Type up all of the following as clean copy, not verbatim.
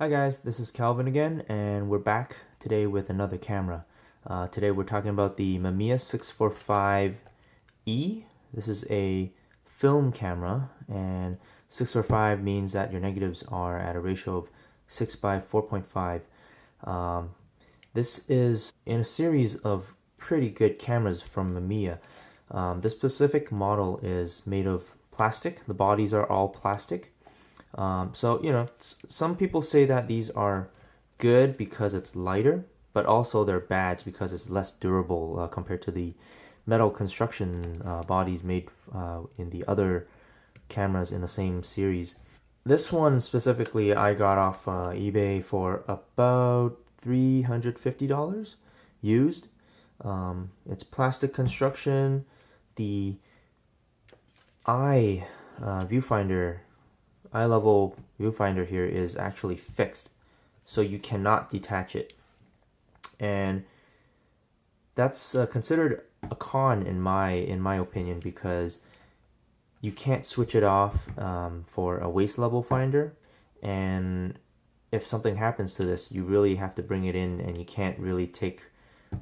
Hi guys, this is Calvin again, and we're back today with another camera. Today we're talking about the Mamiya 645E. This is a film camera, and 645 means that your negatives are at a ratio of 6 by 4.5. This is in a series of pretty good cameras from Mamiya. This specific model is made of plastic. The bodies are all plastic. So, some people say that these are good because it's lighter, but also they're bad because it's less durable compared to the metal construction bodies made in the other cameras in the same series. This one specifically I got off eBay for about $350 used. It's plastic construction. The viewfinder eye level viewfinder here is actually fixed, so you cannot detach it, and that's considered a con in my opinion, because you can't switch it off for a waist level finder, and if something happens to this, you really have to bring it in, and you can't really take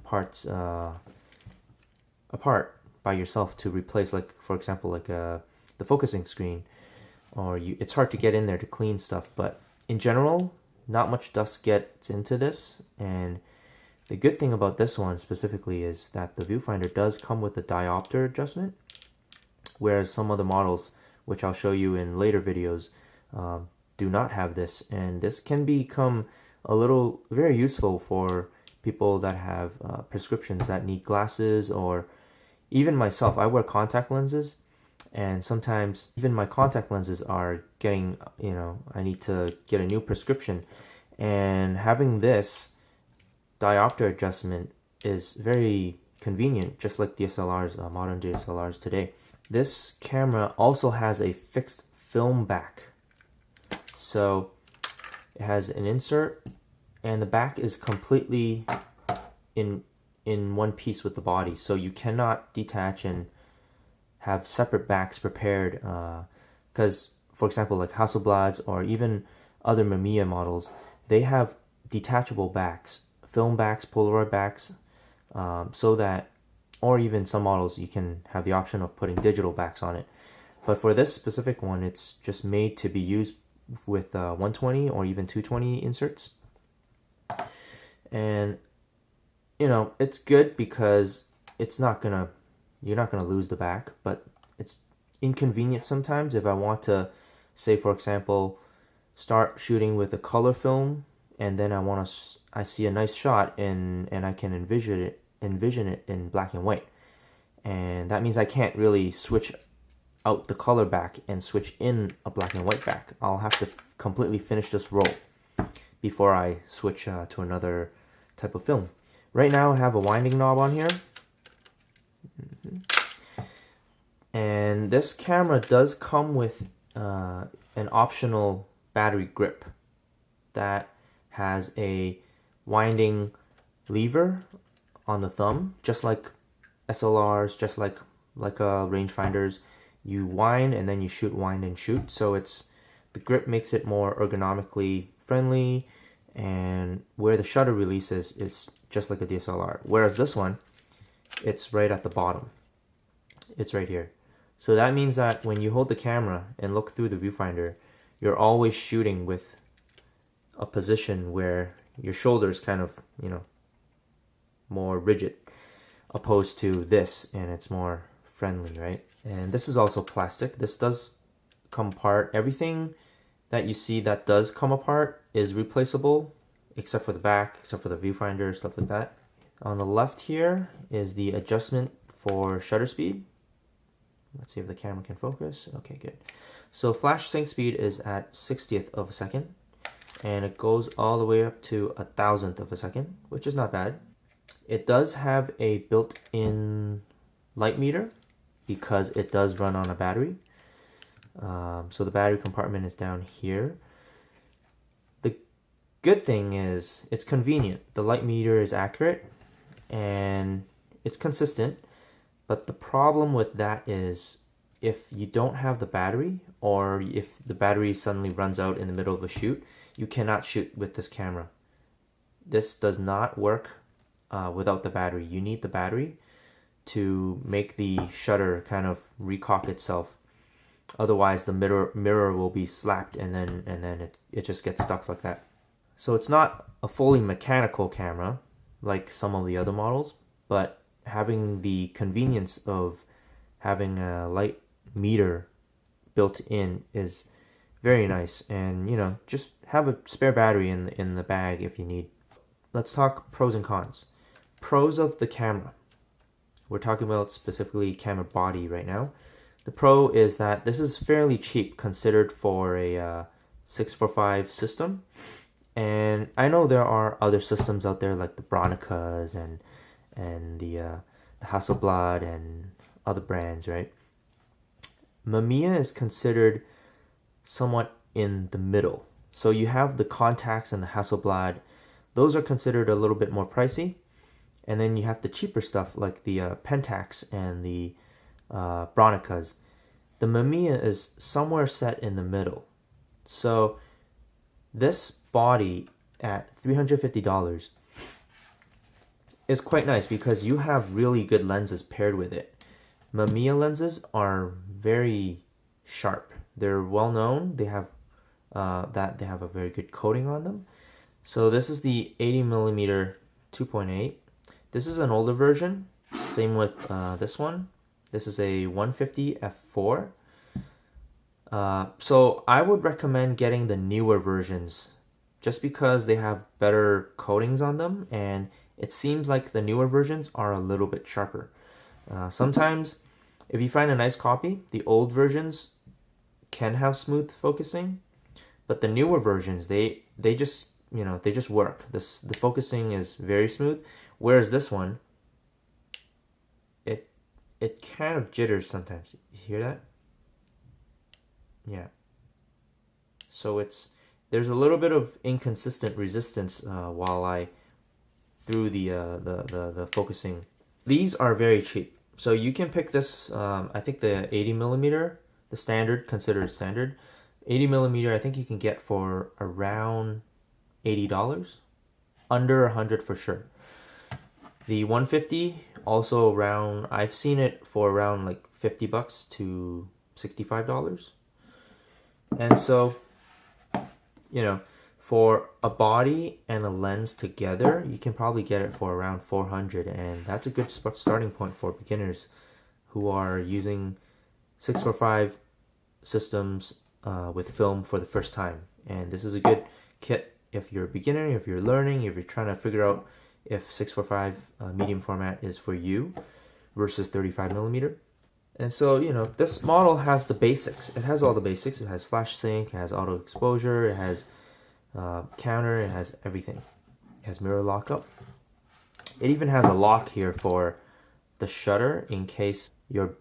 parts apart by yourself to replace, like for example, like the focusing screen, or it's hard to get in there to clean stuff. But in general, not much dust gets into this, and the good thing about this one specifically is that the viewfinder does come with a diopter adjustment, whereas some other models, which I'll show you in later videos, do not have this, and this can become very useful for people that have prescriptions that need glasses, or even myself. I wear contact lenses, and sometimes even my contact lenses are getting, I need to get a new prescription, and having this diopter adjustment is very convenient, just like DSLRs, modern DSLRs today. This camera also has a fixed film back, so it has an insert, and the back is completely in one piece with the body, so you cannot detach and have separate backs prepared, because for example, like Hasselblad's or even other Mamiya models, they have detachable backs, film backs, Polaroid backs, so that, or even some models you can have the option of putting digital backs on it. But for this specific one, it's just made to be used with 120 or even 220 inserts, and it's good because you're not gonna lose the back, but it's inconvenient sometimes if I want to, say for example, start shooting with a color film, and then I see a nice shot, and I can envision it in black and white, and that means I can't really switch out the color back and switch in a black and white back. I'll have to completely finish this roll before I switch to another type of film. Right now I have a winding knob on here. And this camera does come with an optional battery grip that has a winding lever on the thumb, just like SLRs, just like rangefinders. You wind and then you shoot, wind and shoot. So the grip makes it more ergonomically friendly, and where the shutter release is just like a DSLR. Whereas this one, it's right at the bottom. It's right here. So that means that when you hold the camera and look through the viewfinder, you're always shooting with a position where your shoulder is kind of, more rigid, opposed to this, and it's more friendly, right? And this is also plastic. This does come apart. Everything that you see that does come apart is replaceable, except for the back, except for the viewfinder, stuff like that. On the left here is the adjustment for shutter speed. Let's see if the camera can focus. Okay, good. So flash sync speed is at 60th of a second, and it goes all the way up to 1,000th of a second, which is not bad. It does have a built-in light meter because it does run on a battery. So the battery compartment is down here. The good thing is it's convenient. The light meter is accurate and it's consistent. But the problem with that is if you don't have the battery, or if the battery suddenly runs out in the middle of a shoot, you cannot shoot with this camera. This does not work without the battery. You need the battery to make the shutter kind of recock itself. Otherwise, the mirror will be slapped, and then it just gets stuck like that. So it's not a fully mechanical camera like some of the other models, but having the convenience of having a light meter built in is very nice. And just have a spare battery in the bag if you need. Let's talk pros and cons. Pros of the camera. We're talking about specifically camera body right now. The pro is that this is fairly cheap considered for a 645 system. And I know there are other systems out there like the Bronicas and the Hasselblad and other brands, right? Mamiya is considered somewhat in the middle. So you have the Contacts and the Hasselblad. Those are considered a little bit more pricey. And then you have the cheaper stuff like the Pentax and the Bronicas. The Mamiya is somewhere set in the middle. So this body at $350 is quite nice because you have really good lenses paired with it. Mamiya lenses are very sharp. They're well known. They have they have a very good coating on them. So this is the 80mm 2.8. This is an older version. Same with this one. This is a 150 f4. So I would recommend getting the newer versions just because they have better coatings on them, and it seems like the newer versions are a little bit sharper. Sometimes if you find a nice copy, the old versions can have smooth focusing, but the newer versions, they just they just work. The focusing is very smooth, whereas this one, it kind of jitters sometimes. You hear that? Yeah. So there's a little bit of inconsistent resistance while I through the focusing. These are very cheap, so you can pick this. I think the 80mm, the standard, considered standard, 80mm. I think you can get for around $80, under $100 for sure. The 150 also around. I've seen it for around like $50 to $65. And so, for a body and a lens together, you can probably get it for around $400, and that's a good starting point for beginners who are using 645 systems with film for the first time. And this is a good kit if you're a beginner, if you're learning, if you're trying to figure out if 645 medium format is for you versus 35mm. And so, this model has the basics. It has all the basics. It has flash sync, it has auto exposure, it has counter, it has everything. It has mirror lockup. It even has a lock here for the shutter in case you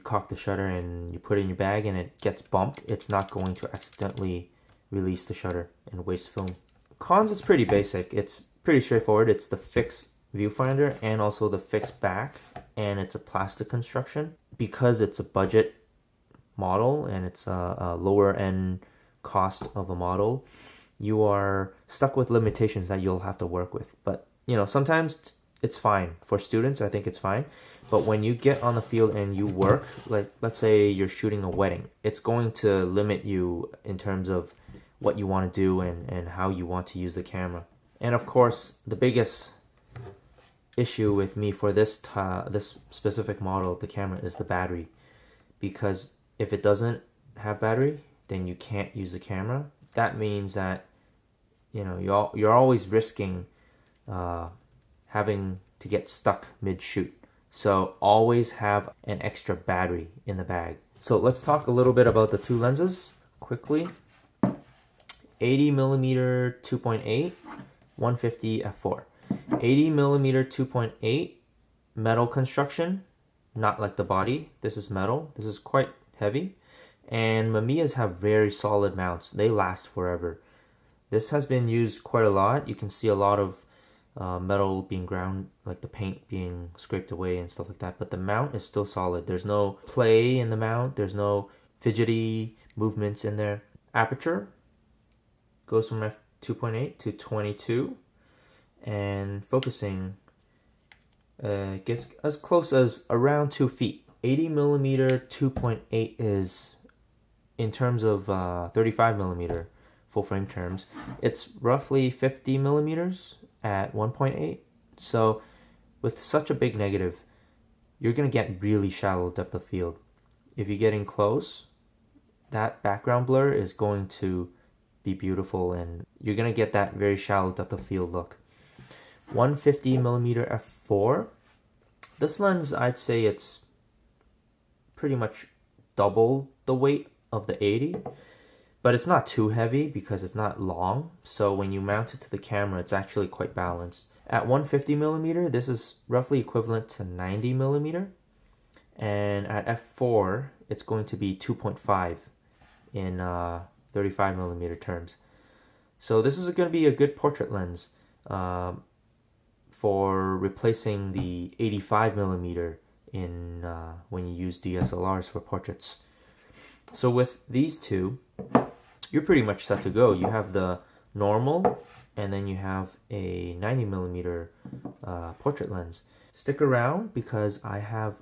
cock the shutter and you put it in your bag and it gets bumped. It's not going to accidentally release the shutter and waste film. Cons is pretty basic. It's pretty straightforward. It's the fixed viewfinder and also the fixed back, and it's a plastic construction. Because it's a budget model and it's a lower end cost of a model, you are stuck with limitations that you'll have to work with. But sometimes it's fine. For students, I think it's fine. But when you get on the field and you work, like let's say you're shooting a wedding, it's going to limit you in terms of what you want to do and how you want to use the camera. And of course, the biggest issue with me for this specific model of the camera is the battery, because if it doesn't have battery, then you can't use the camera. That means that you're always risking having to get stuck mid-shoot. So always have an extra battery in the bag. So let's talk a little bit about the two lenses quickly. 80mm 2.8, 150 f4. 80mm 2.8 metal construction, not like the body. This is metal. This is quite heavy. And Mamiyas have very solid mounts. They last forever. This has been used quite a lot. You can see a lot of metal being ground, like the paint being scraped away and stuff like that. But the mount is still solid. There's no play in the mount. There's no fidgety movements in there. Aperture goes from f2.8 to 22, and focusing gets as close as around 2 feet. 80mm 2.8 is, in terms of 35mm full frame terms, it's roughly 50mm at 1.8. So with such a big negative, you're going to get really shallow depth of field. If you get in close, that background blur is going to be beautiful, and you're going to get that very shallow depth of field look. 150mm f4. This lens, I'd say it's pretty much double the weight of the 80, but it's not too heavy because it's not long. So when you mount it to the camera, it's actually quite balanced. At 150mm, this is roughly equivalent to 90mm, and at f4, it's going to be 2.5 in 35mm terms. So this is going to be a good portrait lens for replacing the 85mm in when you use DSLRs for portraits. So with these two, you're pretty much set to go. You have the normal, and then you have a 90mm portrait lens. Stick around because I have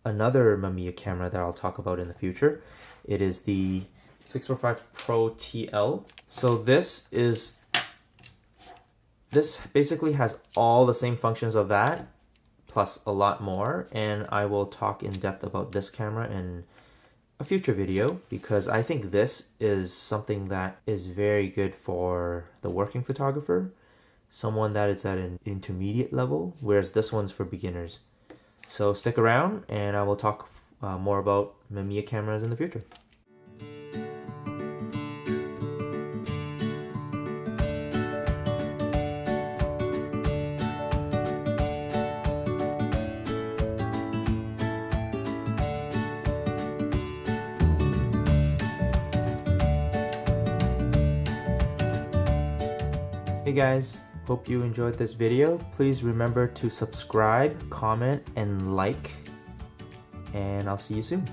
another Mamiya camera that I'll talk about in the future. It is the 645 Pro TL. So this basically has all the same functions of that, plus a lot more, and I will talk in depth about this camera in a future video, because I think this is something that is very good for the working photographer, someone that is at an intermediate level, whereas this one's for beginners. So stick around and I will talk more about Mamiya cameras in the future. Hey guys, hope you enjoyed this video. Please remember to subscribe, comment, and like, and I'll see you soon.